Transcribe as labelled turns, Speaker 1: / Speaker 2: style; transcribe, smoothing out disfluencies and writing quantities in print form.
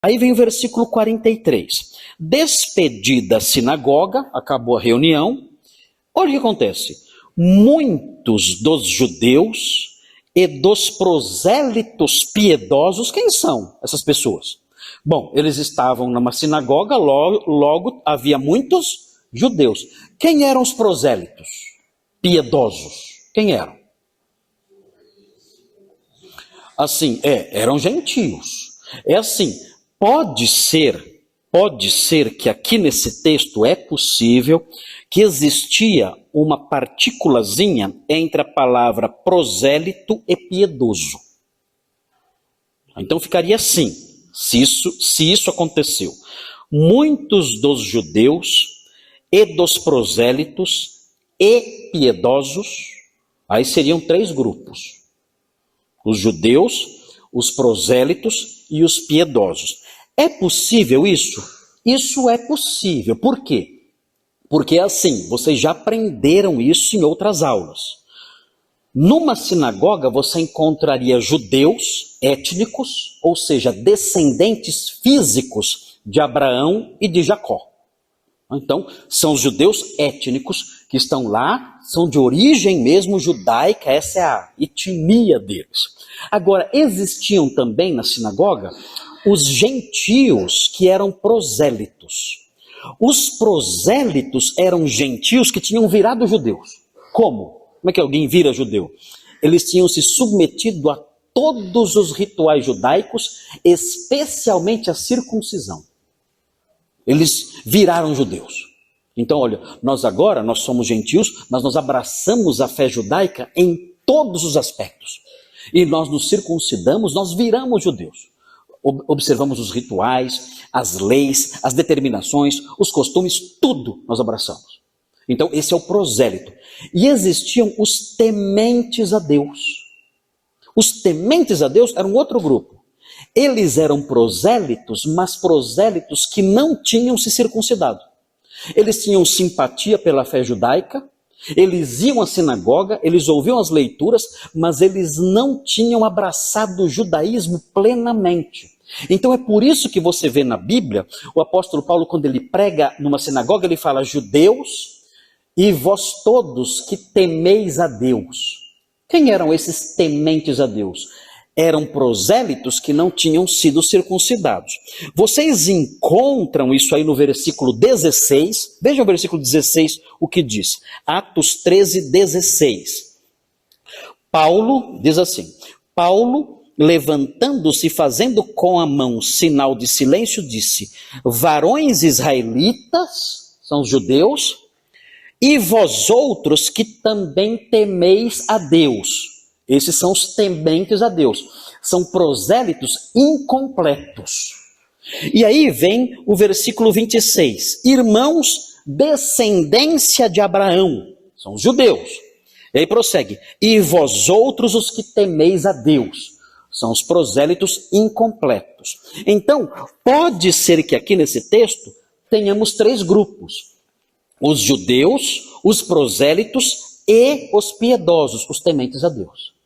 Speaker 1: Aí vem o versículo 43. Despedida a sinagoga, acabou a reunião, olha o que acontece. Muitos dos judeus e dos prosélitos piedosos, quem são essas pessoas? Bom, eles estavam numa sinagoga, logo havia muitos judeus. Quem eram os prosélitos piedosos? Quem eram? Assim, eram gentios. É assim, pode ser que aqui nesse texto é possível que existia uma partículazinha entre a palavra prosélito e piedoso. Então ficaria assim, se isso aconteceu. Muitos dos judeus e dos prosélitos e piedosos, aí seriam 3 grupos. Os judeus, os prosélitos e os piedosos. É possível isso? Isso é possível. Por quê? Porque assim, vocês já aprenderam isso em outras aulas. Numa sinagoga você encontraria judeus étnicos, ou seja, descendentes físicos de Abraão e de Jacó. Então, são os judeus étnicos que estão lá, são de origem mesmo judaica, essa é a etnia deles. Agora, existiam também na sinagoga os gentios que eram prosélitos. Os prosélitos eram gentios que tinham virado judeus. Como? Como é que alguém vira judeu? Eles tinham se submetido a todos os rituais judaicos, especialmente a circuncisão. Eles viraram judeus. Então, olha, nós somos gentios, mas nós abraçamos a fé judaica em todos os aspectos. E nós nos circuncidamos, nós viramos judeus. Observamos os rituais, as leis, as determinações, os costumes, tudo nós abraçamos. Então, esse é o prosélito. E existiam os tementes a Deus. Os tementes a Deus eram outro grupo. Eles eram prosélitos, mas prosélitos que não tinham se circuncidado. Eles tinham simpatia pela fé judaica, eles iam à sinagoga, eles ouviam as leituras, mas eles não tinham abraçado o judaísmo plenamente. Então é por isso que você vê na Bíblia, o apóstolo Paulo, quando ele prega numa sinagoga, ele fala: judeus e vós todos que temeis a Deus. Quem eram esses tementes a Deus? Eram prosélitos que não tinham sido circuncidados. Vocês encontram isso aí no versículo 16. Veja o versículo 16, o que diz. Atos 13, 16. Paulo, diz assim: Paulo, levantando-se e fazendo com a mão sinal de silêncio, disse: varões israelitas, são os judeus, e vós outros que também temeis a Deus. Esses são os tementes a Deus. São prosélitos incompletos. E aí vem o versículo 26. Irmãos, descendência de Abraão. São os judeus. E aí prossegue. E vós outros os que temeis a Deus. São os prosélitos incompletos. Então, pode ser que aqui nesse texto tenhamos 3 grupos. Os judeus, os prosélitos e os piedosos, os tementes a Deus.